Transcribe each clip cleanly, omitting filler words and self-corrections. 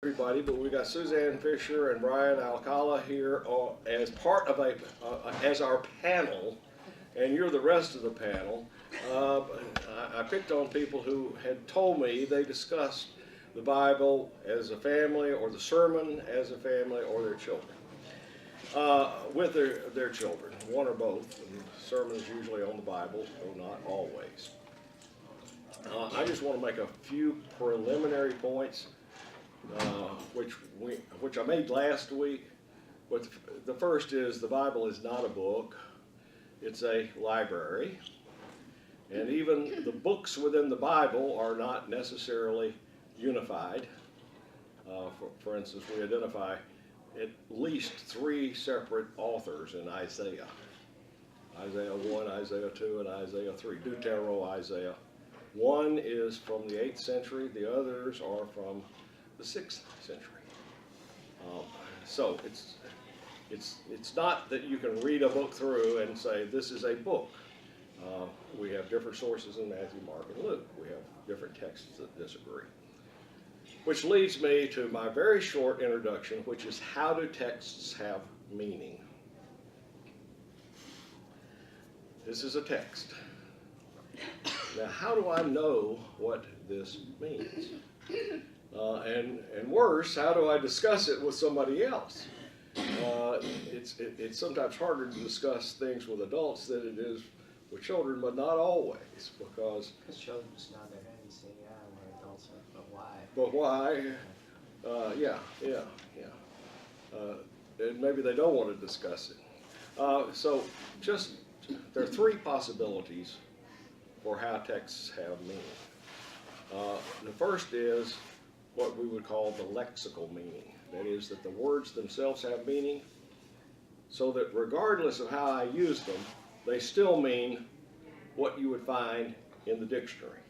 Everybody, but we got Suzanne Fisher and Brian Alcala here as part of as our panel, and you're the rest of the panel. I picked on people who had told me they discussed the Bible as a family, or the sermon as a family, or their children, with their children, one or both. And the sermon is usually on the Bible, though not always. I just want to make a few preliminary points, which I made last week. But the first is the Bible is not a book; it's a library, and even the books within the Bible are not necessarily unified. For instance, we identify at least 3 separate authors in Isaiah: Isaiah 1, Isaiah 2, and Isaiah 3. Deutero Isaiah. One is from the 8th century; the others are from the 6th century. So it's not that you can read a book through and say this is a book. We have different sources in Matthew, Mark, and Luke. We have different texts that disagree. Which leads me to my very short introduction, which is how do texts have meaning? This is a text. Now, how do I know what this means? And worse, how do I discuss it with somebody else? It's sometimes harder to discuss things with adults than it is with children, but not always, because children just nod their head and say, yeah, we're adults, but why? But why? Yeah. And maybe they don't want to discuss it. So there are 3 possibilities for how texts have meaning. The first is what we would call the lexical meaning. That is, that the words themselves have meaning, so that regardless of how I use them, they still mean what you would find in the dictionary.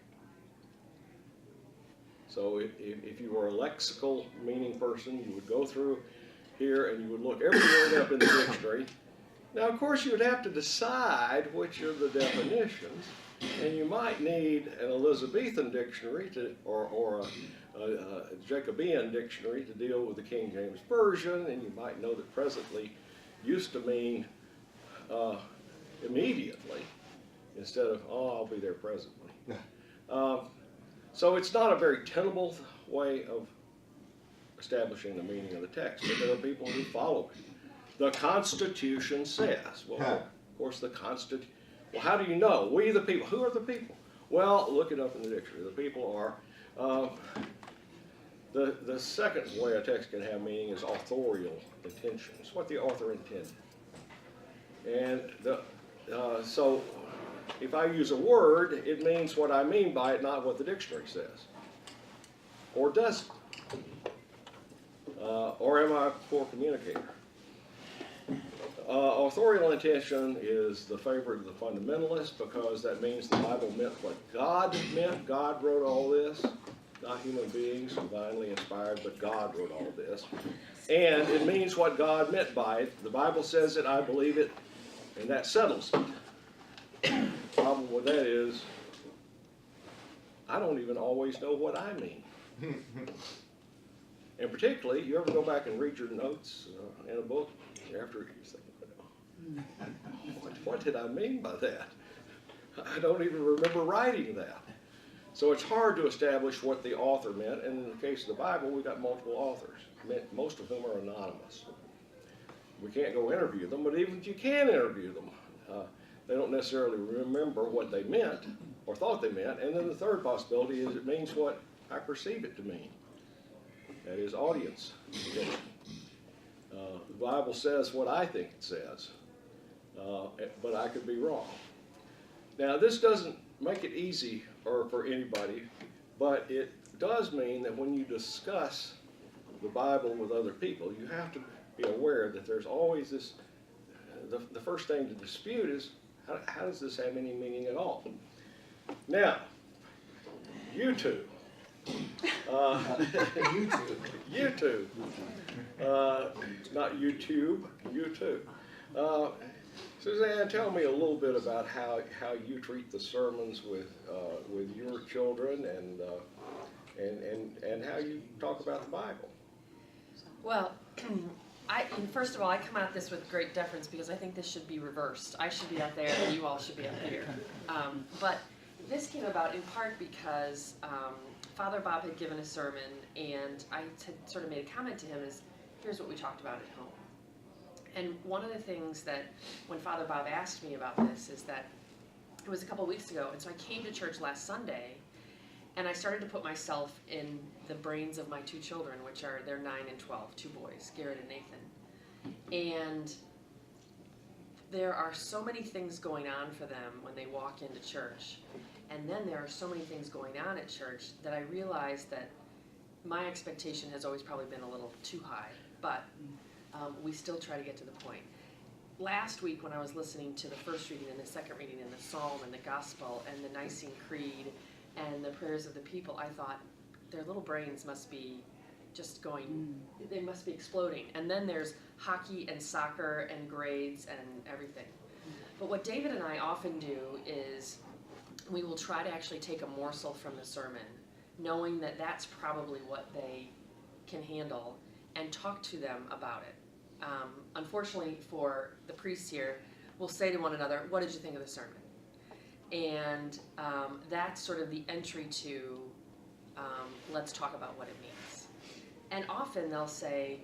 So if you were a lexical meaning person, you would go through here and you would look every word up in the dictionary. Now, of course, you would have to decide which are the definitions, and you might need an Elizabethan dictionary or a Jacobean dictionary to deal with the King James Version, and you might know that presently used to mean immediately instead of, oh, I'll be there presently. So it's not a very tenable way of establishing the meaning of the text, but there are people who follow it. The Constitution says. Well, of course, the Constitution. Well, how do you know? We the people. Who are the people? Well, look it up in the dictionary. The people are. The second way a text can have meaning is authorial intention. It's what the author intended. And so, if I use a word, it means what I mean by it, not what the dictionary says. Or does it? Or am I a poor communicator? Authorial intention is the favorite of the fundamentalists, because that means the Bible meant what God meant. God wrote all this, not human beings, divinely inspired, but God wrote all this. And it means what God meant by it. The Bible says it, I believe it, and that settles it. The problem with that is, I don't even always know what I mean. And particularly, you ever go back and read your notes in a book, after you say, what did I mean by that? I don't even remember writing that. So it's hard to establish what the author meant, and in the case of the Bible, we've got multiple authors, most of whom are anonymous. We can't go interview them, but even if you can interview them, they don't necessarily remember what they meant or thought they meant. And then the third possibility is it means what I perceive it to mean. That is audience. The Bible says what I think it says, but I could be wrong. Now, this doesn't make it easy for anybody, but it does mean that when you discuss the Bible with other people, you have to be aware that there's always this, the first thing to dispute is, how does this have any meaning at all? Now, you two. YouTube. Not YouTube, YouTube. Suzanne, tell me a little bit about how you treat the sermons with your children and how you talk about the Bible. Well, first of all, I come at this with great deference because I think this should be reversed. I should be up there and you all should be up here. But this came about in part because Father Bob had given a sermon, and I had sort of made a comment to him is, here's what we talked about at home. And one of the things that when Father Bob asked me about this is that it was a couple weeks ago, and so I came to church last Sunday, and I started to put myself in the brains of my two children, which are, they're 9 and 12, two boys, Garrett and Nathan. And there are so many things going on for them when they walk into church. And then there are so many things going on at church that I realized that my expectation has always probably been a little too high, but we still try to get to the point. Last week when I was listening to the first reading and the second reading and the Psalm and the Gospel and the Nicene Creed and the prayers of the people, I thought their little brains must be just going, they must be exploding. And then there's hockey and soccer and grades and everything. But what David and I often do is we will try to actually take a morsel from the sermon, knowing that that's probably what they can handle, and talk to them about it. Unfortunately for the priests here, we'll say to one another, what did you think of the sermon? And that's sort of the entry to let's talk about what it means. And often they'll say,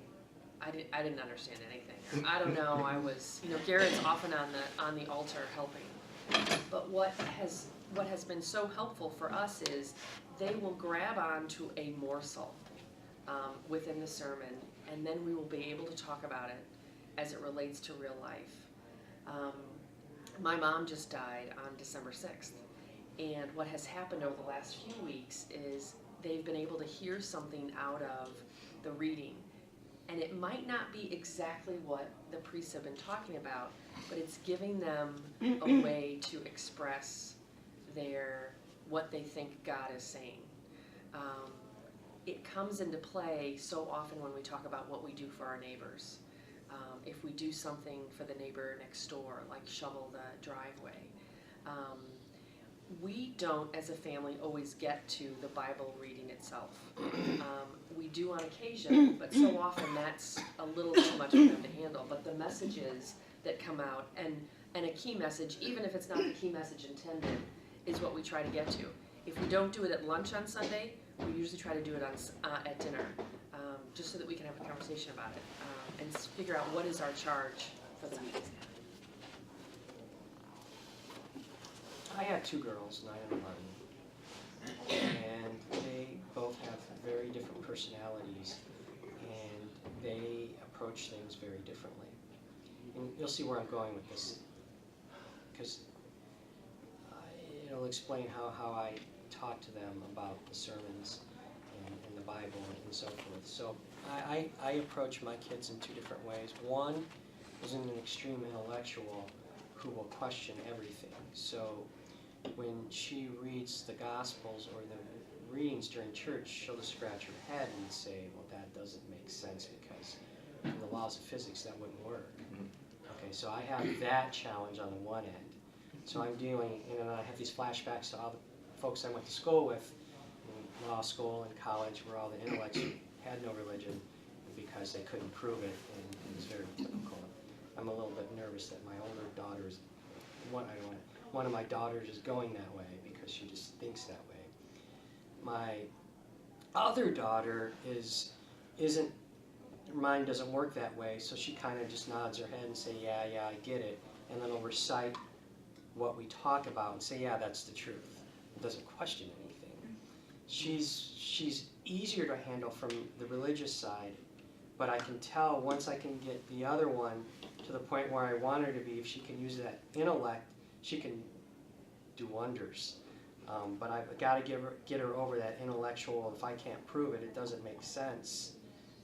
I didn't understand anything. Or, I don't know, I was, Garrett's often on the altar helping. But what has been so helpful for us is they will grab onto a morsel within the sermon, and then we will be able to talk about it as it relates to real life. My mom just died on December 6th, and what has happened over the last few weeks is they've been able to hear something out of the reading. And it might not be exactly what the priests have been talking about, but it's giving them a way to express what they think God is saying. It comes into play so often when we talk about what we do for our neighbors. If we do something for the neighbor next door, like shovel the driveway, we don't, as a family, always get to the Bible reading itself. We do on occasion, but so often that's a little too much for them to handle. But the messages that come out, and a key message, even if it's not the key message intended, is what we try to get to. If we don't do it at lunch on Sunday, we usually try to do it at dinner, just so that we can have a conversation about it and figure out what is our charge for the week. I have two girls, 9 and 11, and they both have very different personalities, and they approach things very differently. And you'll see where I'm going with this, because it'll explain how I talk to them about the sermons and the Bible and so forth. So I approach my kids in two different ways. One is an extreme intellectual who will question everything. So when she reads the Gospels or the readings during church, she'll just scratch her head and say, well, that doesn't make sense because in the laws of physics that wouldn't work. Okay, so I have that challenge on the one end. So I'm dealing, and I have these flashbacks to all the folks I went to school with, in law school and college, where all the intellects had no religion because they couldn't prove it, and it was very typical. I'm a little bit nervous that my older daughter is, one of my daughters is going that way because she just thinks that way. My other daughter isn't, her mind doesn't work that way, so she kind of just nods her head and say, yeah, I get it, and then will recite what we talk about and say, yeah, that's the truth. It doesn't question anything. She's easier to handle from the religious side, but I can tell once I can get the other one to the point where I want her to be, if she can use that intellect, she can do wonders. But I've got to get her over that intellectual, if I can't prove it, it doesn't make sense.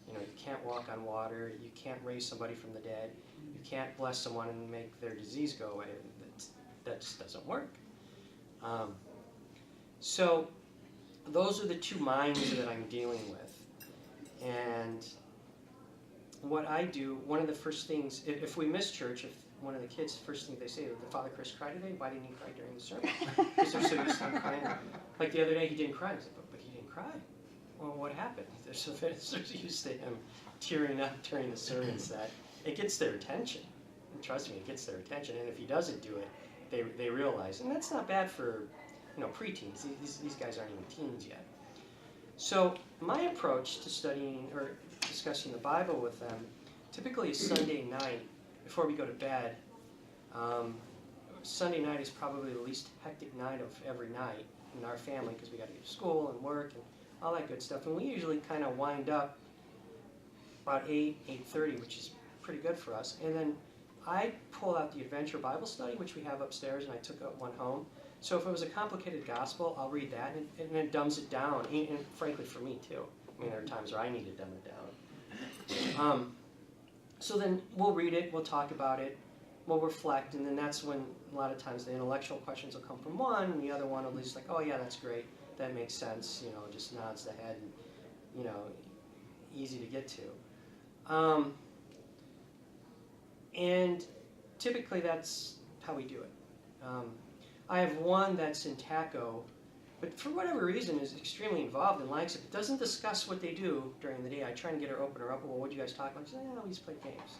You can't walk on water, you can't raise somebody from the dead, you can't bless someone and make their disease go away. That just doesn't work. So those are the two minds that I'm dealing with. And what I do, one of the first things, if we miss church, if one of the kids, first thing they say, did Father Chris cry today? Why didn't he cry during the sermon? Because they're so used to him crying. Like the other day, he didn't cry. I said, but he didn't cry. Well, what happened? They're so used to him tearing up during the sermons that it gets their attention. And trust me, it gets their attention. And if he doesn't do it, they realize. And that's not bad for, preteens. These guys aren't even teens yet. So my approach to studying or discussing the Bible with them typically is Sunday night before we go to bed. Sunday night is probably the least hectic night of every night in our family because we got to get to school and work and all that good stuff. And we usually kind of wind up about 8:30, which is pretty good for us. And then I pull out the Adventure Bible Study, which we have upstairs, and I took up one home. So if it was a complicated gospel, I'll read that, and it dumbs it down, and frankly for me too. I mean, there are times where I need to dumb it down. So then we'll read it, we'll talk about it, we'll reflect, and then that's when a lot of times the intellectual questions will come from one, and the other one will be just like, oh yeah, that's great, that makes sense, just nods the head, and, easy to get to. And typically that's how we do it. I have one that's in TACO, but for whatever reason is extremely involved and likes it, but doesn't discuss what they do during the day. I try and get her open her up. Well, what do you guys talk about? She says, we just play games.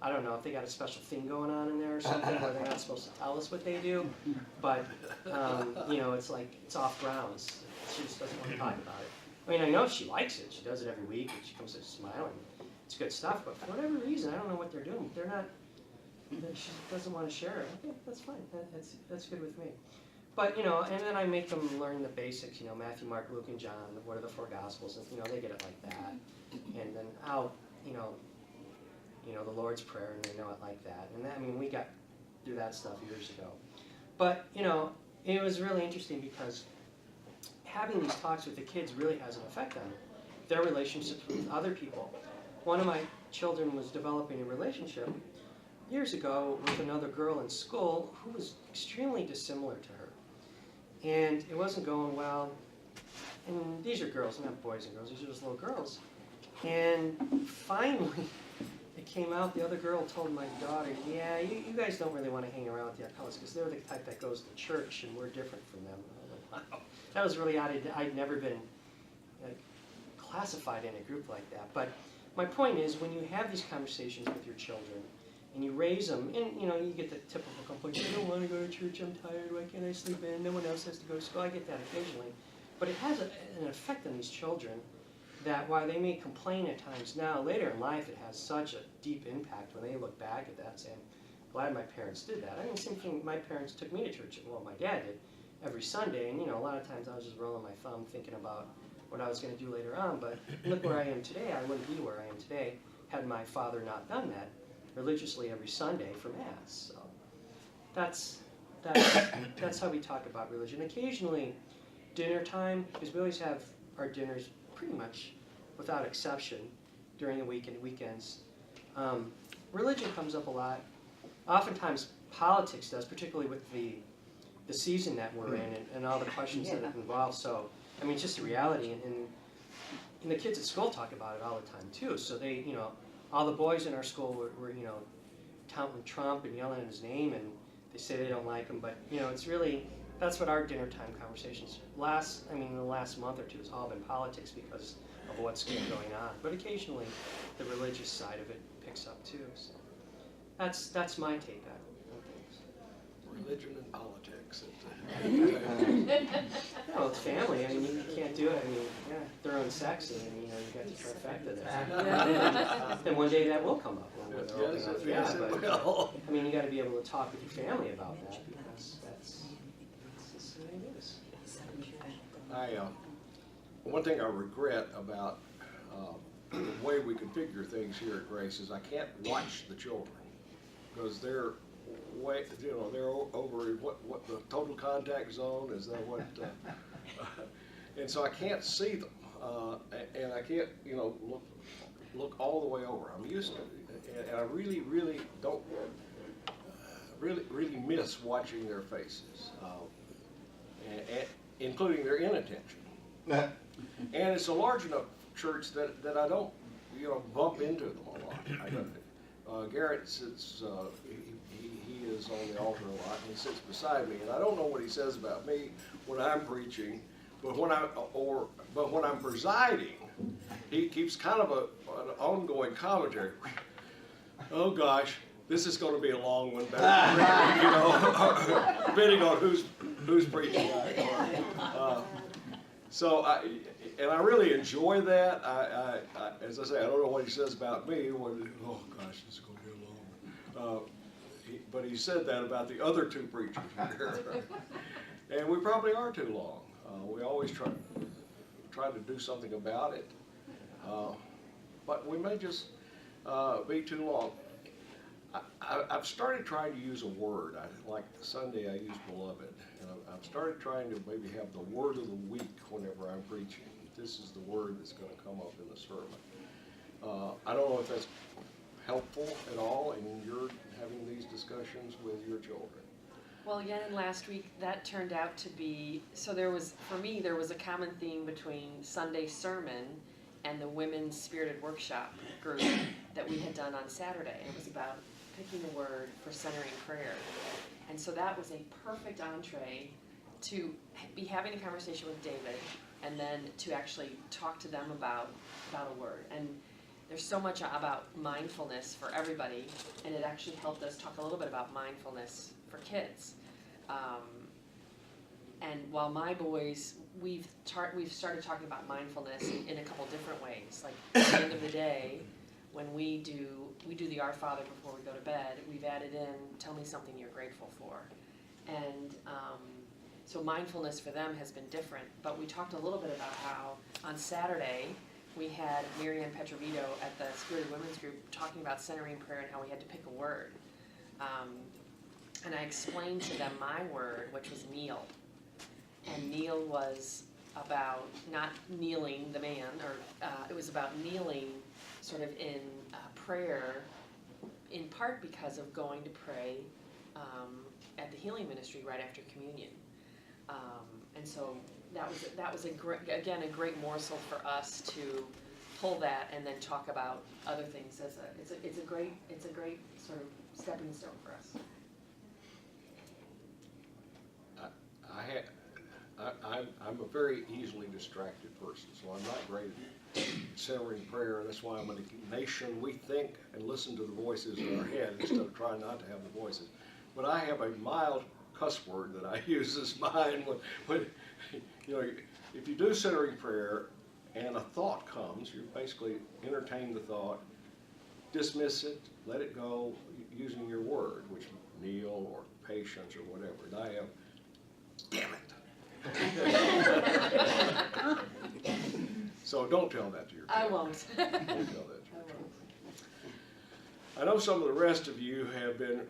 I don't know if they got a special thing going on in there or something where they're not supposed to tell us what they do, but it's like it's off grounds. She just doesn't want to talk about it. I mean, I know she likes it. She does it every week, and she comes in smiling. It's good stuff, but for whatever reason, I don't know what they're doing. They're not. She doesn't want to share it. Okay, that's fine. That's good with me. But and then I make them learn the basics. Matthew, Mark, Luke, and John. What are the four Gospels? And they get it like that. And then out, the Lord's Prayer, and they know it like that. And that, we got through that stuff years ago. But it was really interesting because having these talks with the kids really has an effect on their relationships with other people. One of my children was developing a relationship years ago with another girl in school who was extremely dissimilar to her. And it wasn't going well. And these are girls, not boys and girls, these are just little girls. And finally, it came out, the other girl told my daughter, yeah, you guys don't really want to hang around with the Alcoholics because they're the type that goes to church and we're different from them. And I was like, wow. That was really odd. I'd never been classified in a group like that. But my point is, when you have these conversations with your children, and you raise them, and you get the typical complaint, I don't want to go to church, I'm tired, why can't I sleep in, no one else has to go to school. I get that occasionally. But it has an effect on these children that while they may complain at times now, later in life it has such a deep impact when they look back at that and say, I'm glad my parents did that. I mean, same thing, my parents took me to church, well, my dad did, every Sunday, and a lot of times I was just rolling my thumb thinking about what I was going to do later on, but look where I am today. I wouldn't be where I am today had my father not done that religiously every Sunday for Mass. So that's how we talk about religion. Occasionally, dinner time, because we always have our dinners pretty much without exception during the week and weekends. Religion comes up a lot. Oftentimes, politics does, particularly with the season that we're in and all the questions that it involves. So, it's just a reality, and the kids at school talk about it all the time too. So they, all the boys in our school were touting Trump and yelling at his name, and they say they don't like him, but it's really, that's what our dinner time conversations the last month or two has all been politics because of what's been going on. But occasionally, the religious side of it picks up too. So that's my take on things. Religion and politics. No, it's family. You can't do it. Their own sex, and you got the trifecta there. Then one day that will come up. Yes, it will. You got to be able to talk with your family about that because that's the way it is. One thing I regret about the way we configure things here at Grace is I can't watch the children because they're they're over what the total contact zone is. That what? And so I can't see them, and I can't look all the way over. I'm used to it, and I really don't really miss watching their faces, and including their inattention. And it's a large enough church that I don't bump into them a lot. Garrett sits. He is on the altar a lot, and he sits beside me, and I don't know what he says about me when I'm preaching, but when I'm presiding, he keeps kind of an ongoing commentary. Oh gosh, this is going to be a long one, depending on who's preaching. So I really enjoy that. As I say, I don't know what he says about me. Oh gosh, this is going to be a long one. But he said that about the other two preachers here. And we probably are too long. We always try to do something about it. But we may just be too long. I've started trying to use a word. Like Sunday I used beloved. And I've started trying to maybe have the word of the week whenever I'm preaching. This is the word that's going to come up in the sermon. I don't know if that's helpful at all in your having these discussions with your children. Well, again, last week that turned out to be, so there was a common theme between Sunday sermon and the women's spirited workshop group that we had done on Saturday. It was about picking the word for centering prayer. And so that was a perfect entree to be having a conversation with David and then to actually talk to them about a word. And there's so much about mindfulness for everybody, and it actually helped us talk a little bit about mindfulness for kids. And while my boys, we've started talking about mindfulness in a couple different ways. Like at the end of the day, when we do the Our Father before we go to bed, we've added in, tell me something you're grateful for. And so mindfulness for them has been different. But we talked a little bit about how on Saturday, we had Marianne Petrovito at the Spirited Women's Group talking about centering prayer and how we had to pick a word. And I explained to them my word, which was kneel. And kneel was about not kneeling the man, or it was about kneeling sort of in prayer, in part because of going to pray at the healing ministry right after communion. And so that was a great morsel for us to pull that and then talk about other things. It's a great sort of stepping stone for us. I'm a very easily distracted person, so I'm not great at centering prayer, and that's why I'm in a nation. We think and listen to the voices in our head instead of trying not to have the voices. But I have a mild cuss word that I use as mine when if you do centering prayer and a thought comes, you basically entertain the thought, dismiss it, let it go, using your word, which kneel or patience or whatever. And I have, damn it. So don't tell that to your kids. I won't. Don't tell that to your kids. I know some of the rest of you have been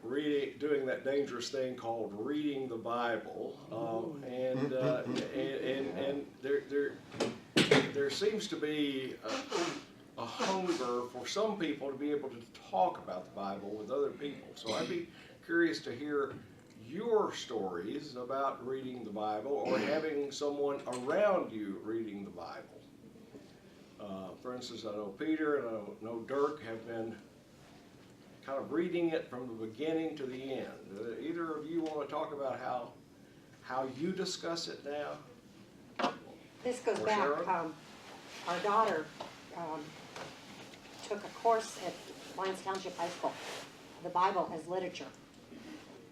doing that dangerous thing called reading the Bible, and there seems to be a hunger for some people to be able to talk about the Bible with other people. So I'd be curious to hear your stories about reading the Bible or having someone around you reading the Bible. For instance, I know Peter and I know Dirk have been kind of reading it from the beginning to the end. Either of you want to talk about how you discuss it now? This goes Or back, Sharon? our daughter took a course at Lyons Township High School, the Bible as literature.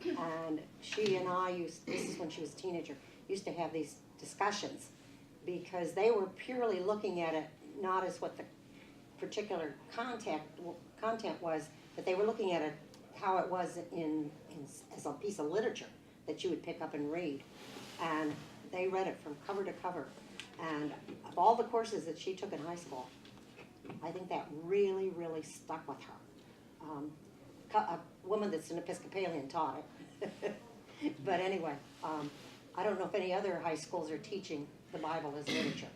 And she and I this is when she was a teenager, used to have these discussions because they were purely looking at it not as what the particular content was, but they were looking at it how it was as a piece of literature that you would pick up and read. And they read it from cover to cover. And of all the courses that she took in high school, I think that really, really stuck with her. A woman that's an Episcopalian taught it. But anyway, I don't know if any other high schools are teaching the Bible as literature.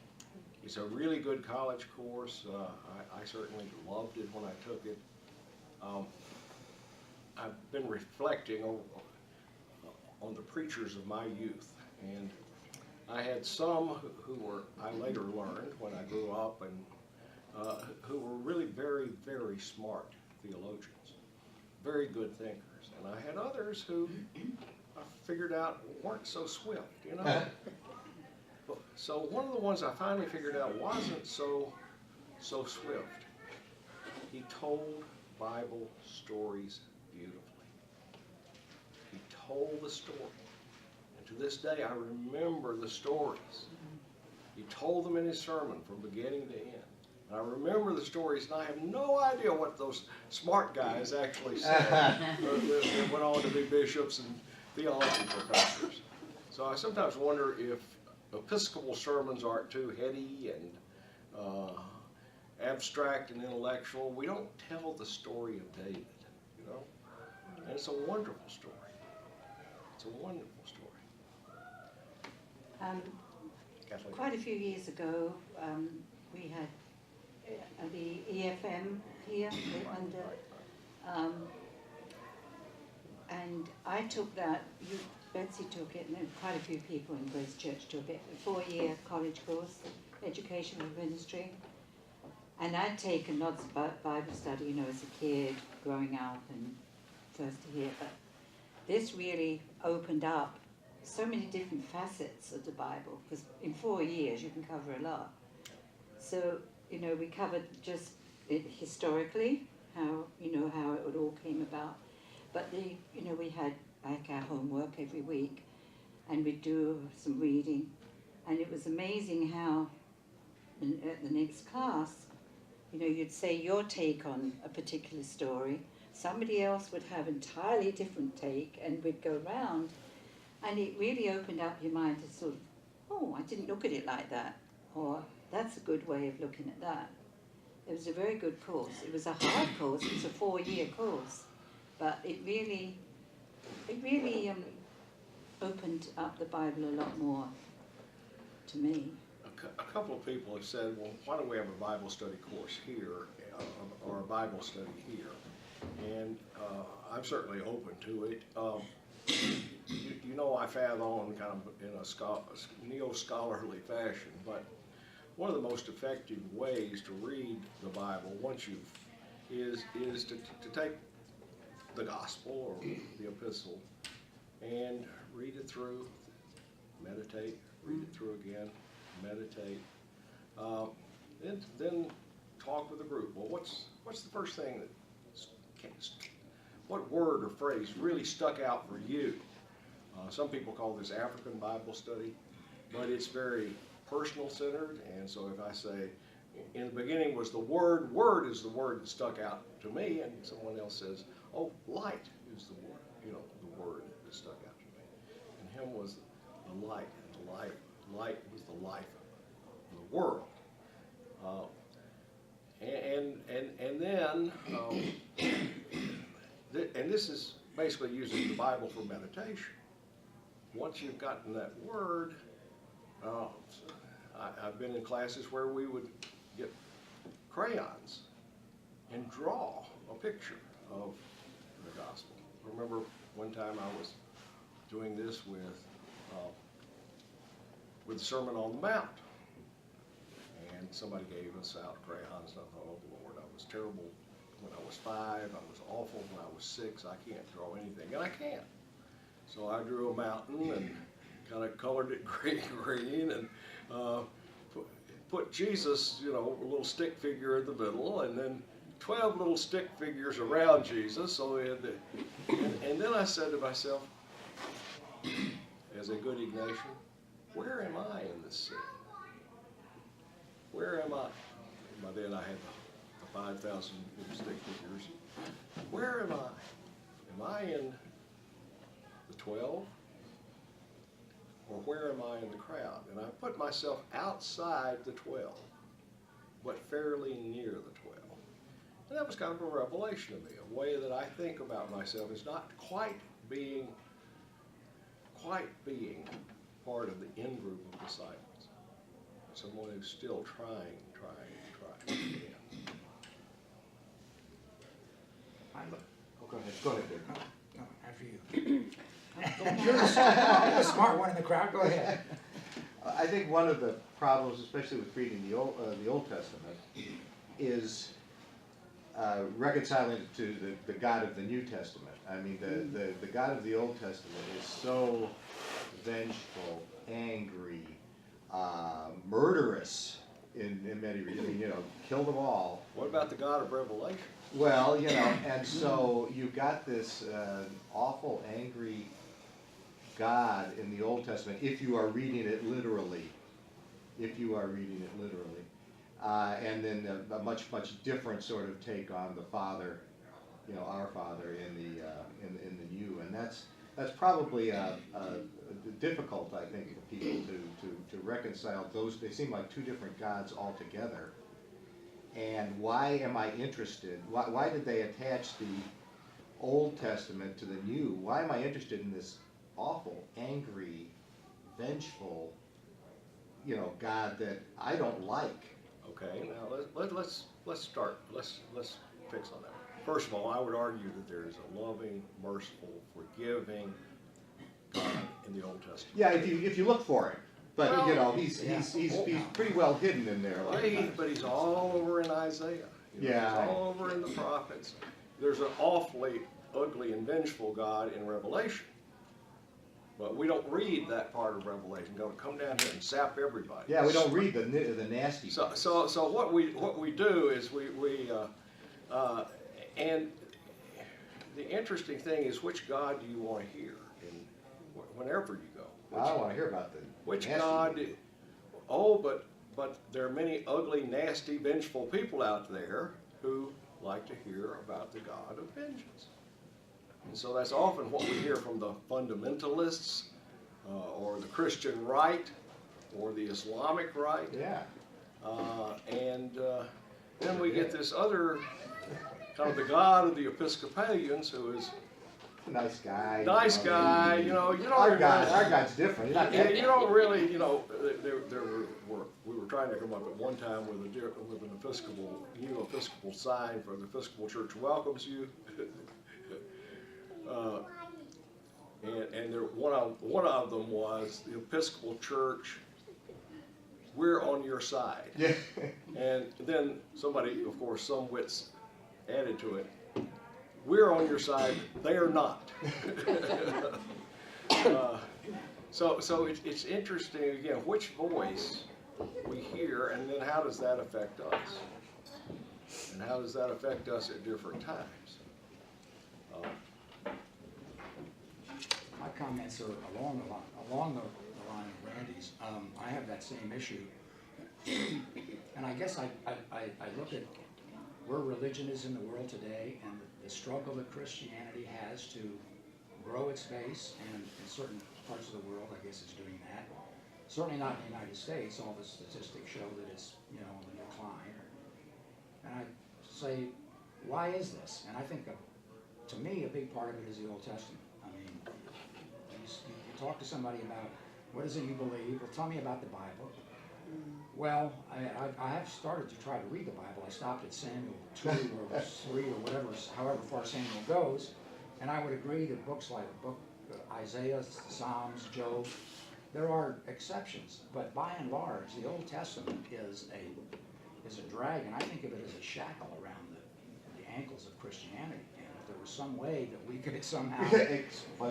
It's a really good college course. I certainly loved it when I took it. I've been reflecting on the preachers of my youth, and I had some I later learned when I grew up, and who were really very, very smart theologians, very good thinkers. And I had others who I figured out weren't so swift, So one of the ones I finally figured out wasn't so so swift. He told Bible stories beautifully. He told the story. And to this day, I remember the stories. He told them in his sermon from beginning to end. And I remember the stories, and I have no idea what those smart guys actually said that went on to be bishops and theology professors. So I sometimes wonder if Episcopal sermons aren't too heady and abstract and intellectual. We don't tell the story of David, you know? And it's a wonderful story. It's a wonderful story. Kathleen. Quite a few years ago, we had the EFM here and I took that. Betsy took it, and quite a few people in Grace Church took it. A 4-year college course, Education and Ministry. And I'd taken lots of Bible study, you know, as a kid, growing up and first to hear. But this really opened up so many different facets of the Bible, because in 4 years you can cover a lot. So, you know, we covered just it historically, how it all came about. But we had like our homework every week, and we'd do some reading, and it was amazing how at the next class, you know, you'd say your take on a particular story, somebody else would have entirely different take, and we'd go round, and it really opened up your mind to sort of, oh, I didn't look at it like that, or that's a good way of looking at that. It was a very good course. It was a hard course. It was a 4-year course, but it really opened up the Bible a lot more to me. A couple of people have said, well, why don't we have a Bible study course here, or a Bible study here? And I'm certainly open to it. You know, I've had on kind of in a neo-scholarly fashion, but one of the most effective ways to read the Bible is to take the gospel or the epistle and read it through, meditate, read it through again, meditate, then talk with the group. Well, what's the first thing what word or phrase really stuck out for you? Some people call this African Bible study, but it's very personal centered. And so if I say, in the beginning was the word is the word that stuck out to me, and someone else says, oh, light is the word, the word that stuck out to me. And him was the light, and the light was the life of the world. And then, and this is basically using the Bible for meditation. Once you've gotten that word, I've been in classes where we would get crayons and draw a picture of the gospel. I remember one time I was doing this with the Sermon on the Mount, and somebody gave us out crayons, and I thought, oh Lord, I was terrible when I was 5, I was awful when I was 6, I can't draw anything, and I can't. So I drew a mountain and kind of colored it green and put Jesus, a little stick figure in the middle, and then 12 little stick figures around Jesus. So and then I said to myself, as a good Ignatian, where am I in this scene? Where am I? By then I had the 5,000 little stick figures. Where am I? Am I in the 12? Or where am I in the crowd? And I put myself outside the 12, but fairly near the 12. And that was kind of a revelation to me, a way that I think about myself is not quite being part of the in-group of disciples. Someone who's still trying to get in. Go ahead, Dick. No, after you. You're the smart one in the crowd, go ahead. I think one of the problems, especially with reading the Old Testament, is reconciling it to the God of the New Testament. I mean, the God of the Old Testament is so vengeful, angry, murderous, in many reasons, I mean, killed them all. What about the God of Revelation? Well, and so you got this awful, angry God in the Old Testament, if you are reading it literally. If you are reading it literally. And then a much, much different sort of take on the Father, our Father in the New. And that's probably difficult, I think, for people to reconcile those. They seem like two different gods altogether. And why am I interested? Why did they attach the Old Testament to the New? Why am I interested in this awful, angry, vengeful, God that I don't like? Okay, now let's start. Let's fix on that. First of all, I would argue that there is a loving, merciful, forgiving God in the Old Testament. Yeah, if you look for it. But Well, he's pretty well hidden in there. But he's all over in Isaiah. Yeah. He's all over in the prophets. There's an awfully ugly and vengeful God in Revelation. But we don't read that part of Revelation. Going to come down here and sap everybody. Yeah, we don't read the nasty. So what we do is and the interesting thing is, which God do you want to hear whenever you go? I don't want to hear about the Which nasty God? people. Oh, but there are many ugly, nasty, vengeful people out there who like to hear about the God of vengeance. And so that's often what we hear from the fundamentalists, or the Christian right, or the Islamic right. Yeah. Then we get this other kind of the God of the Episcopalians, who is Nice guy. nice guy. You don't. Our God's different. He's not You don't really, we were trying to come up at one time with an new Episcopal sign for the Episcopal Church welcomes you. And there, one of them was the Episcopal Church, we're on your side. Yeah. And then somebody, of course, some wits added to it, we're on your side, they are not. So it's interesting, again, which voice we hear, and then how does that affect us? And how does that affect us at different times? My comments are along the line of Randy's. I have that same issue. And I guess I look at where religion is in the world today, and the struggle that Christianity has to grow its base, and in certain parts of the world, I guess, is doing that. Certainly not in the United States. All the statistics show that it's, on the decline. And I say, why is this? And I think, to me, a big part of it is the Old Testament. I mean, you talk to somebody about, what is it you believe? Well, tell me about the Bible. Well, I have started to try to read the Bible. I stopped at Samuel 2 or 3 or whatever, however far Samuel goes, and I would agree that books like Isaiah, Psalms, Job, there are exceptions, but by and large, the Old Testament is a drag, and I think of it as a shackle around the ankles of Christianity. And if there was some way that we could somehow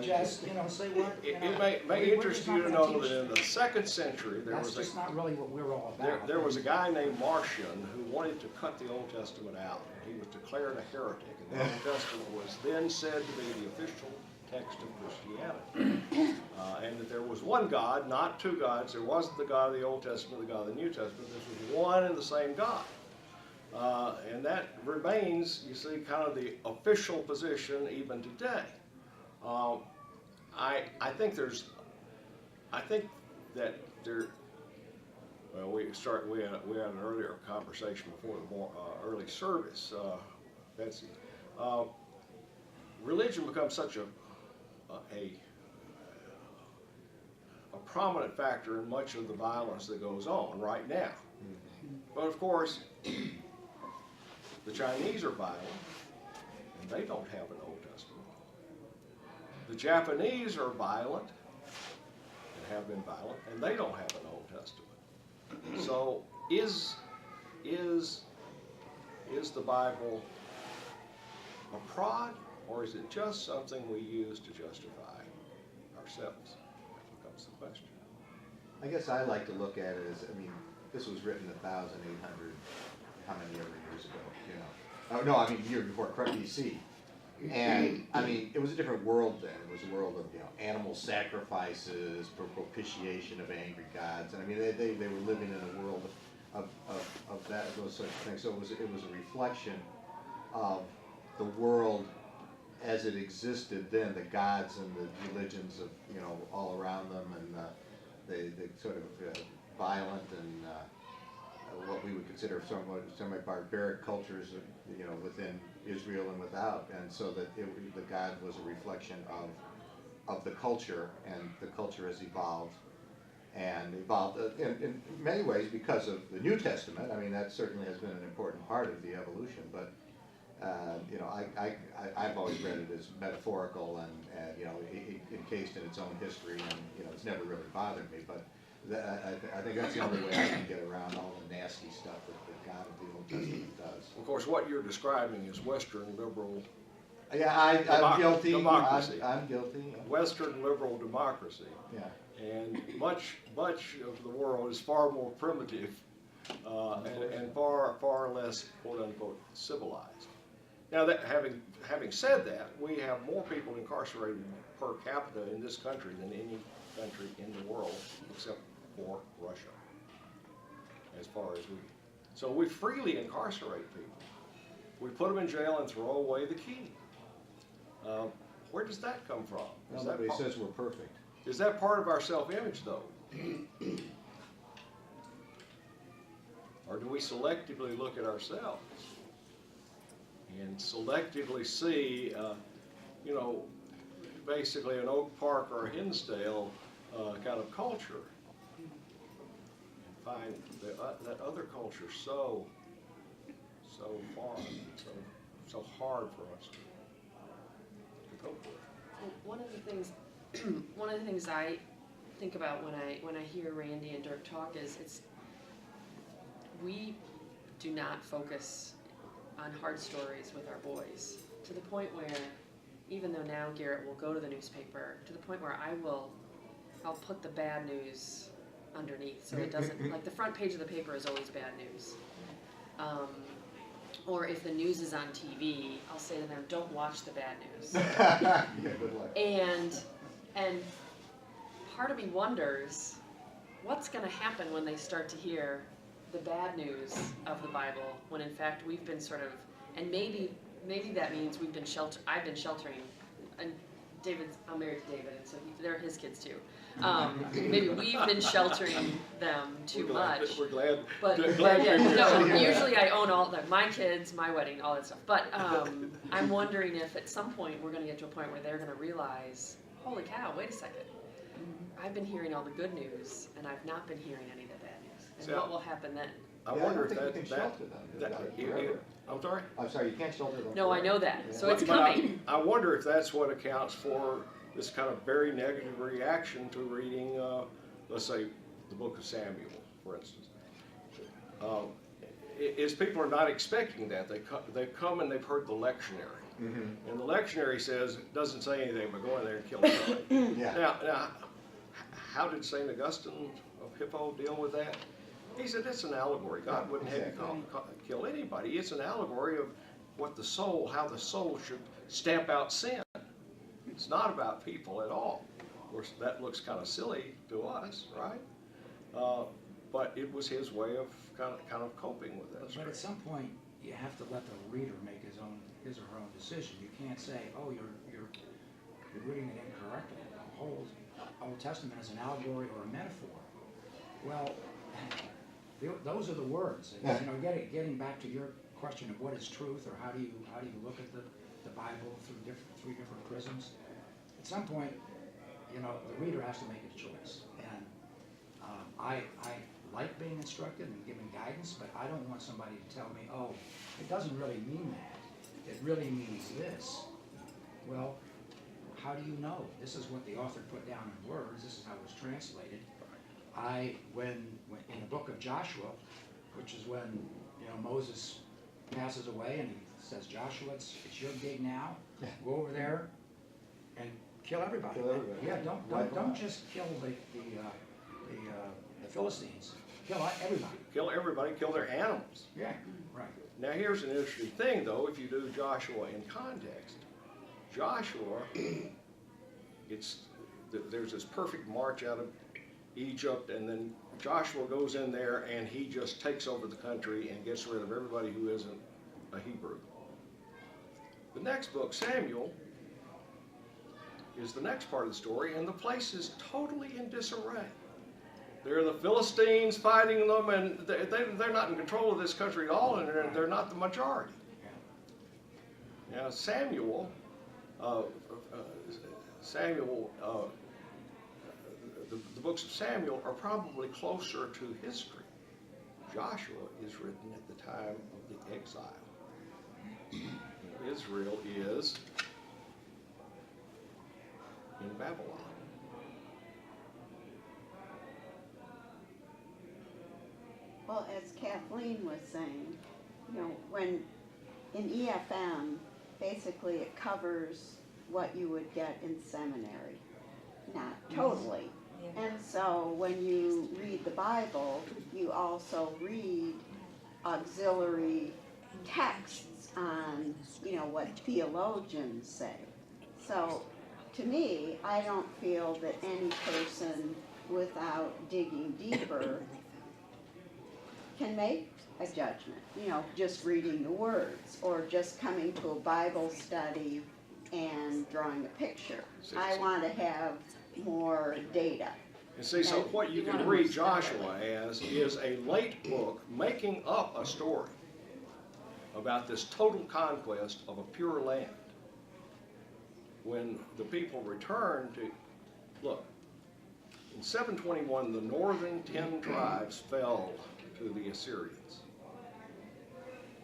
just, say what, It may interest you to know that in the 2nd century, that's just not really what we're all about. there was a guy named Marcion who wanted to cut the Old Testament out. He was declared a heretic, and the Old Testament was then said to be the official text of Christianity. And that there was one God, not two gods. There wasn't the God of the Old Testament, the God of the New Testament. This was one and the same God. And that remains, you see, kind of the official position even today. I think that there. Well, we had an earlier conversation before the early service, Betsy. Religion becomes such a prominent factor in much of the violence that goes on right now. But of course, the Chinese are violent, and they don't have an Old Testament. The Japanese are violent, and have been violent, and they don't have an Old Testament. So is the Bible a prod, or is it just something we use to justify ourselves? That becomes the question. I guess I like to look at it as, this was written 1,800, how many ever years ago, you know? Oh, no, I mean, year before, correct, BC. And, I mean, it was a different world then. It was a world of, you know, animal sacrifices, propitiation of angry gods. And I mean, they were living in a world of those such things. So it was a reflection of the world as it existed then, the gods and the religions of, you know, all around them, and the sort of violent and what we would consider semi-barbaric cultures, you know, within Israel and without, and so that the God was a reflection of the culture, and the culture has evolved in many ways because of the New Testament. I mean, that certainly has been an important part of the evolution, but you know, I've always read it as metaphorical and you know, encased in its own history, and you know, it's never really bothered me, but I think that's the only way I can get around all the nasty stuff that the God of the Old Testament does. Of course, what you're describing is Western liberal, Yeah, I'm guilty. Democracy. I'm guilty. Yeah. Western liberal democracy. Yeah. And much of the world is far more primitive and far less, quote unquote, civilized. Now, that having said that, we have more people incarcerated per capita in this country than any country in the world except for Russia, as far as we. So we freely incarcerate people. We put them in jail and throw away the key. Where does that come from? Nobody says we're perfect. Is that part of our self-image, though? Or do we selectively look at ourselves and selectively see, you know, basically an Oak Park or a Hinsdale kind of culture, and find that other culture so foreign, so hard for us to cope with? Well, one of the things I think about when I hear Randy and Dirk talk is we do not focus on hard stories with our boys, to the point where, even though now Garrett will go to the newspaper, to the point where I'll put the bad news underneath, so it doesn't, like the front page of the paper is always bad news. Or if the news is on TV, I'll say to them, don't watch the bad news. Yeah, good luck. And part of me wonders what's going to happen when they start to hear the bad news of the Bible, when in fact we've been sort of, and maybe that means I've been sheltering, and I'm married to David, and so they're his kids too. Maybe we've been sheltering them too much. We're glad. But glad no, usually I own all that, my kids, my wedding, all that stuff. But I'm wondering if at some point we're going to get to a point where they're going to realize, holy cow, wait a second. I've been hearing all the good news, and I've not been hearing any of the bad news. And So, what will happen then? I wonder if you that, can that, shelter them. I'm sorry? I'm sorry, you can't shelter them. No, I forever. know that. Yeah. So it's But I- coming. I wonder if that's what accounts for this kind of very negative reaction to reading, let's say, the book of Samuel, for instance. Is people are not expecting that. They've come and they've heard the lectionary. Mm-hmm. And the lectionary says, doesn't say anything but go in there and kill somebody. Yeah. Now, how did St. Augustine of Hippo deal with that? He said it's an allegory. God wouldn't have you kill anybody. It's an allegory of what how the soul should stamp out sin. It's not about people at all. Of course, that looks kind of silly to us, right? But it was his way of kind of coping with this. But at some point, you have to let the reader make his or her own decision. You can't say, oh, you're reading it incorrectly. The whole Old Testament is an allegory or a metaphor. Well, those are the words. And, you know, getting back to your question of what is truth, or how do you look at the Bible through three different prisms. At some point, you know, the reader has to make a choice. And I like being instructed and given guidance, but I don't want somebody to tell me, oh, it doesn't really mean that. It really means this. Well, how do you know? This is what the author put down in words. This is how it was translated. When in the book of Joshua, which is when, you know, Moses passes away and he says, Joshua, it's your gig now. Go over there and kill everybody. Kill everybody. Yeah, don't just kill the Philistines. Kill everybody. Kill everybody, kill their animals. Yeah, right. Now here's an interesting thing though, if you do Joshua in context. Joshua, there's this perfect march out of Egypt, and then Joshua goes in there and he just takes over the country and gets rid of everybody who isn't a Hebrew. The next book, Samuel, is the next part of the story, and the place is totally in disarray. There are the Philistines fighting them, and they're not in control of this country at all, and they're not the majority. Now, Samuel, the books of Samuel are probably closer to history. Joshua is written at the time of the exile. Israel is in Babylon. Well, as Kathleen was saying, you know, when in EFM, basically it covers what you would get in seminary, not totally. And so when you read the Bible, you also read auxiliary texts on, you know, what theologians say. So to me, I don't feel that any person without digging deeper can make a judgment, you know, just reading the words or just coming to a Bible study and drawing a picture. I want to have more data. And see, so what you can read Joshua as is a late book making up a story about this total conquest of a pure land. When the people returned to, look, in 721, the northern 10 tribes fell to the Assyrians.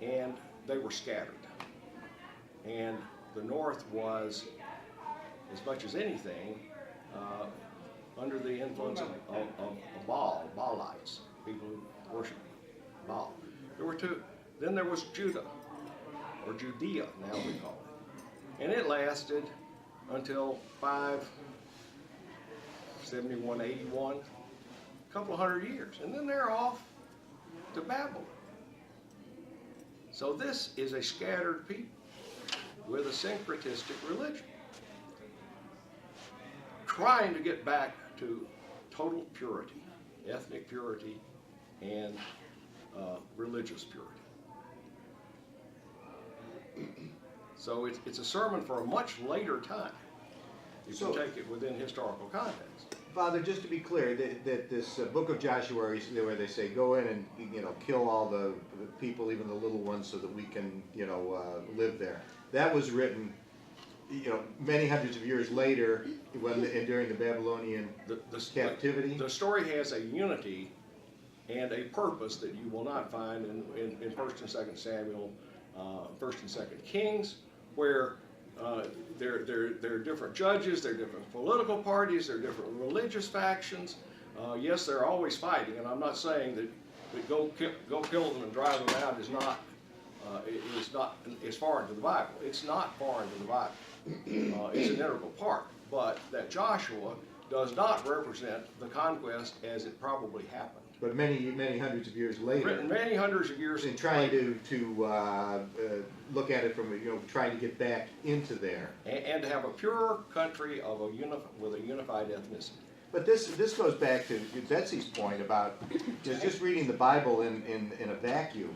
And they were scattered. And the north was, as much as anything, under the influence of Baalites, people who worship Baal. There were two. Then there was Judah, or Judea, now we call it. And it lasted until 571, 81, a couple of hundred years. And then they're off to Babylon. So this is a scattered people with a syncretistic religion, trying to get back to total purity, ethnic purity, and religious purity. So it's a sermon for a much later time. You can take it within historical context. Father, just to be clear, that this book of Joshua, where they say, go in and, you know, kill all the people, even the little ones, so that we can, you know, live there. That was written, you know, many hundreds of years later, during the Babylonian captivity. The story has a unity and a purpose that you will not find in 1st and 2nd Samuel, 1st and 2nd Kings, where there are different judges, there are different political parties, there are different religious factions. Yes, they're always fighting, and I'm not saying that go kill them and drive them out is not foreign to the Bible. It's not foreign to the Bible. It's an integral part. But that Joshua does not represent the conquest as it probably happened. But many hundreds of years later. Written many hundreds of years and trying to look at it from, you know, trying to get back into there. And to have a pure country of with a unified ethnicity. But this goes back to Betsy's point about just reading the Bible in a vacuum.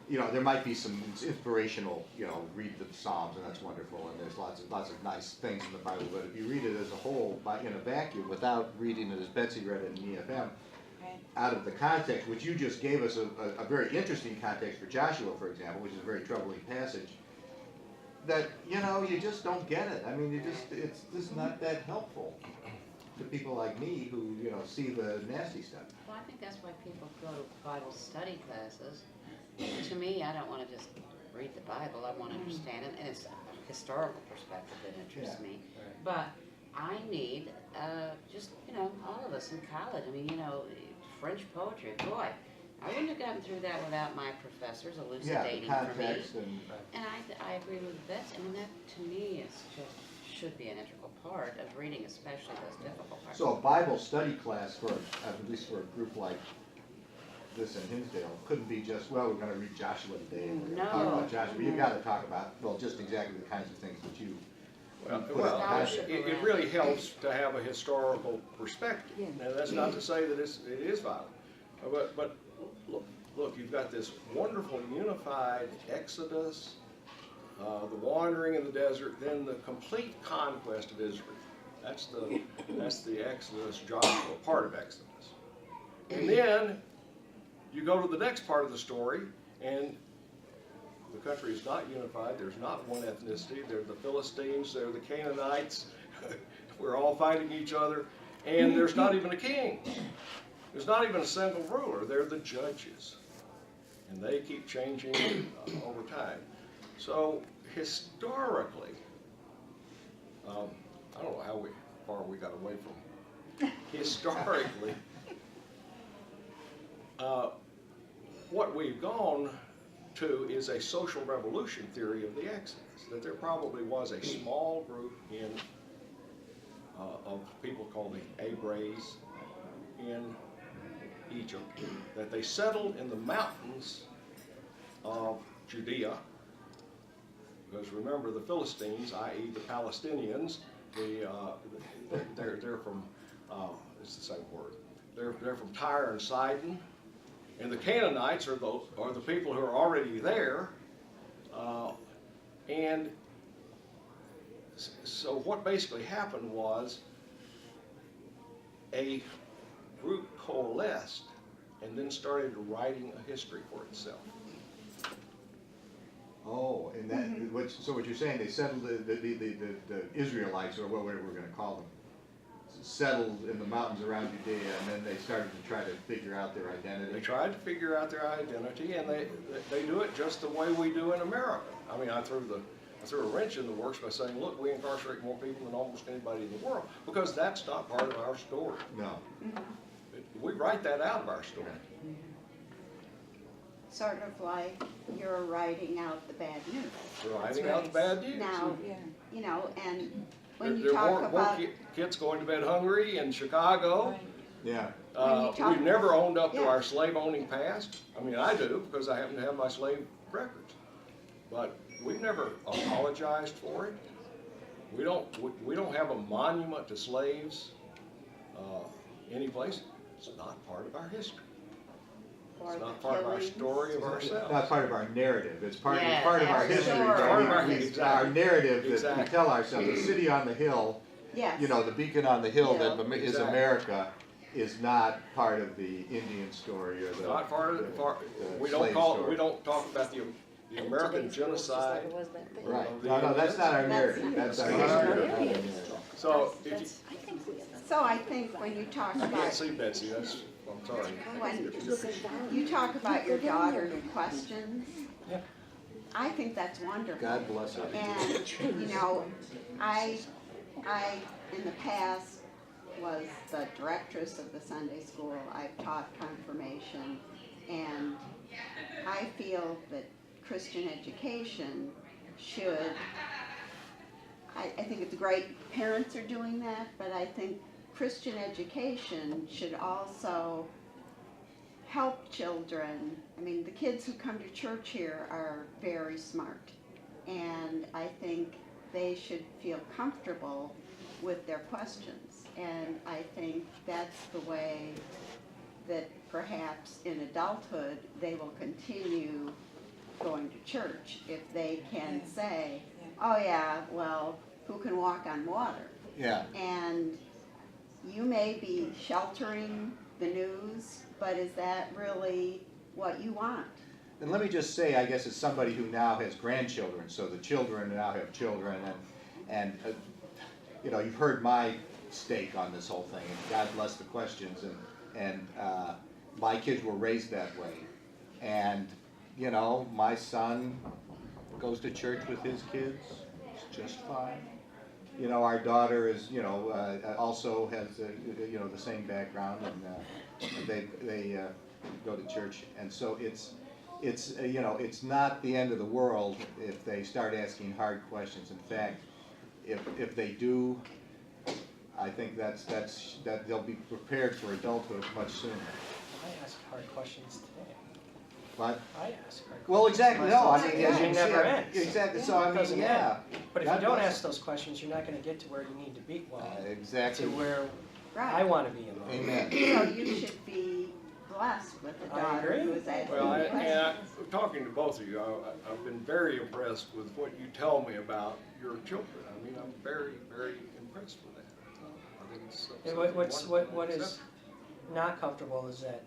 You know, there might be some inspirational, you know, read the Psalms, and that's wonderful, and there's lots of nice things in the Bible, but if you read it as a whole, in a vacuum, without reading it as Betsy read it in EFM, out of the context, which you just gave us a very interesting context for Joshua, for example, which is a very troubling passage, that, you know, you just don't get it. I mean, it's just not that helpful to people like me who, you know, see the nasty stuff. Well, I think that's why people go to Bible study classes. To me, I don't want to just read the Bible. I want to understand it, and it's a historical perspective that interests me. But I need just, you know, all of us in college. I mean, you know, French poetry. Boy, I wouldn't have gotten through that without my professors elucidating for me. And I agree with Betsy. I mean, that to me is just should be an integral part of reading, especially those difficult parts. So a Bible study class for at least for a group like this in Hinsdale couldn't be just, well, we're gonna read Joshua today, and we're gonna talk No. about Joshua. You gotta talk about, well, just exactly the kinds of things that you Well, put well, in Scholarship context. it really helps to have a historical perspective. Yeah. Now, that's not to say that it is violent, but look, you've got this wonderful unified Exodus, the wandering in the desert, then the complete conquest of Israel. That's the Exodus, Joshua part of Exodus. And then you go to the next part of the story, and the country is not unified. There's not one ethnicity. They're the Philistines, they're the Canaanites. We're all fighting each other, and there's not even a king. There's not even a single ruler. They're the judges, and they keep changing over time. So historically, I don't know how far we got away from historically. What we've gone to is a social revolution theory of the Exodus, that there probably was a small group of people called the Abraes in Egypt, that they settled in the mountains of Judea, because remember the Philistines, i.e. the Palestinians, they're from, it's the same word, they're from Tyre and Sidon. And the Canaanites are the people who are already there. And so what basically happened was a group coalesced and then started writing a history for itself. Oh, and that, so what you're saying, they settled, the Israelites, or whatever we're gonna call them, settled in the mountains around Judea, and then they started to try to figure out their identity. They tried to figure out their identity, and they do it just the way we do in America. I mean, I threw a wrench in the works by saying, look, we incarcerate more people than almost anybody in the world, because that's not part of our story. No. We write that out of our story. Sort of like you're writing out the bad news. We're writing out the bad news. Now, Yeah. you know, and when There you are talk more about, kids going to bed hungry in Chicago. Right. Yeah. When you talk- We've never owned up to Yeah. our slave-owning past. I mean, I do, because I happen to have my slave records. But we've never apologized for it. We don't have a monument to slaves anyplace. It's not part of our history. or It's the not part of our killings. story of Not ourselves. part of our narrative, it's part Yeah, of our that's history. sure. that Part of our- we- exactly. Our narrative that we Exactly. tell ourselves, the city on the hill, Yes. you know, the beacon on the hill that is Exactly. America, is not part of the Indian story or the. Not part of we slave don't story. talk about the American genocide. Right, no, that's not our narrative, that's our That's not our history. narrative. So if you, So I think when you talk I can't about, see Betsy, I'm sorry. when you talk about your daughter who questions, I think that's wonderful. God bless her. And, you know, I, in the past, was the directress of the Sunday school. I've taught confirmation, and I feel that Christian education should, I think it's great parents are doing that, but I think Christian education should also help children. I mean, the kids who come to church here are very smart, and I think they should feel comfortable with their questions. And I think that's the way that perhaps in adulthood they will continue going to church, if they can say, oh yeah, well, who can walk on water? Yeah, And you may be sheltering the news, but is that really what you want? and let me just say, I guess as somebody who now has grandchildren, so the children now have children, and you know, you've heard my stake on this whole thing, and God bless the questions, and my kids were raised that way, and you know, my son goes to church with his kids, it's just fine. You know, our daughter is, you know, also has, you know, the same background, and they go to church, and so it's you know, it's not the end of the world if they start asking hard questions. In fact, if they do, I think that they'll be prepared for adulthood much sooner. I ask hard questions today. But, I ask hard questions. well, exactly, no, I mean, as you It can see, never ends. exactly, so I mean, Doesn't yeah. But if God you don't bless. ask those questions, you're not gonna get to where you need to be, well, Exactly, to where I Right. wanna be in life. amen. So you should be blessed with a I daughter agree. who is asking Well, questions. talking to both of you, I've been very impressed with what you tell me about your children. I mean, I'm very, very impressed with that. I think it's And something what wonderful. is not comfortable is that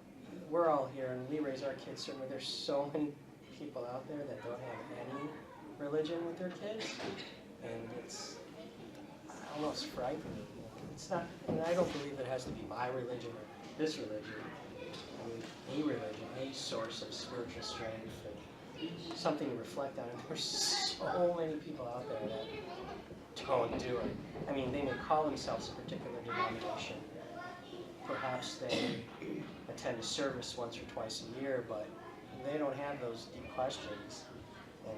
we're all here and we raise our kids, certainly there's so many people out there that don't have any religion with their kids. And it's almost frightening. It's not, and I don't believe it has to be my religion or this religion. I mean, a religion, a source of spiritual strength and something to reflect on. And there's so many people out there that don't do it. I mean, they may call themselves a particular denomination. Perhaps they attend a service once or twice a year, but they don't have those deep questions and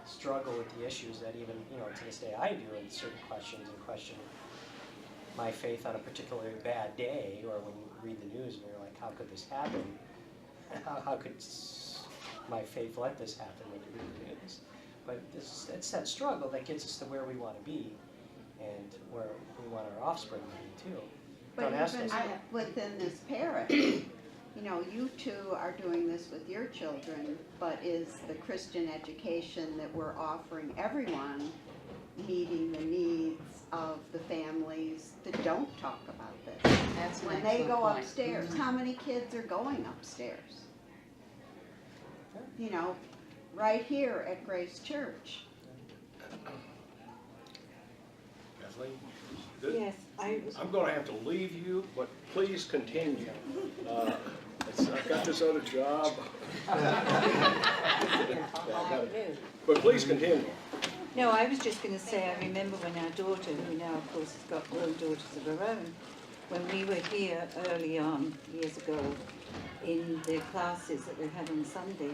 struggle with the issues that even, to this day I do in certain questions and question my faith on a particularly bad day, or when you read the news and you're like, how could this happen? How could my faith let this happen when you read the news? But it's that struggle that gets us to where we want to be and where we want our offspring to be too. But Don't ask even us. within this parish, you two are doing this with your children, but is the Christian education that we're offering everyone meeting the needs of the families that don't talk about this? That's an When they excellent go point. upstairs, how many kids are going upstairs? Right here at Grace Church. Kathleen? Yes, I'm gonna have to leave you, but please continue. I've got this other job. But please continue. No, I was just going to say, I remember when our daughter, who now of course has got grown daughters of her own, when we were here early on, years ago, in the classes that they had on Sunday,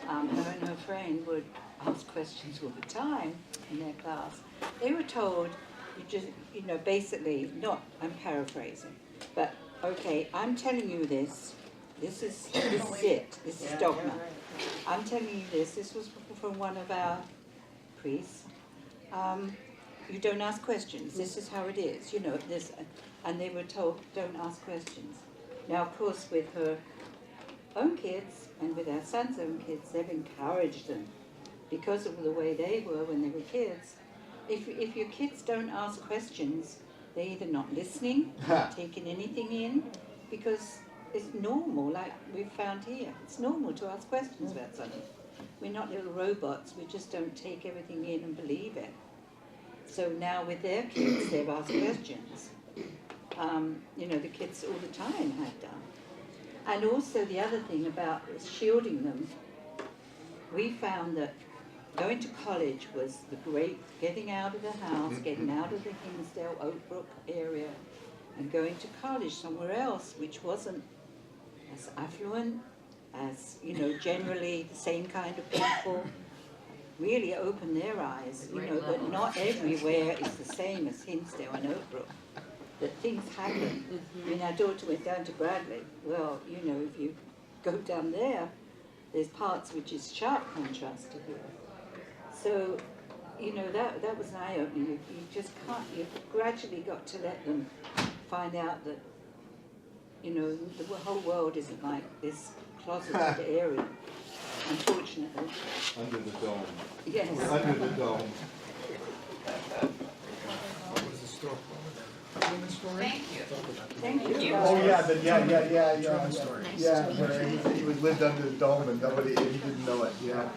her and her friend would ask questions all the time in their class. They were told, you just, basically, I'm paraphrasing, but okay, I'm telling you this is it, this is dogma. I'm telling you this was from one of our priests. You don't ask questions, this is how it is, this, and they were told, don't ask questions. Now, of course, with her own kids, and with our son's own kids, they've encouraged them, because of the way they were when they were kids. If your kids don't ask questions, they're either not listening, not taking anything in, because it's normal, like we've found here. It's normal to ask questions about something. We're not little robots, we just don't take everything in and believe it. So now with their kids, they've asked questions. The kids all the time have done. And also the other thing about shielding them, we found that going to college was the great getting out of the house, getting out of the Hinsdale, Oakbrook area, and going to college somewhere else, which wasn't as affluent, as, generally the same kind of people, really opened their eyes, that not everywhere is the same as Hinsdale and Oakbrook, that things happen. I mean, our daughter went down to Bradley. Well, if you go down there's parts which is sharp contrast to here. So, that was an eye-opener. You just can't, you've gradually got to let them find out that, the whole world isn't like this closeted area, unfortunately. Under the dome. Yes. We're under the dome. What was the store called? Human story? Thank you. Thank you. Oh, yeah, Truman story. yeah, where he lived under the dome and he didn't know it, yeah.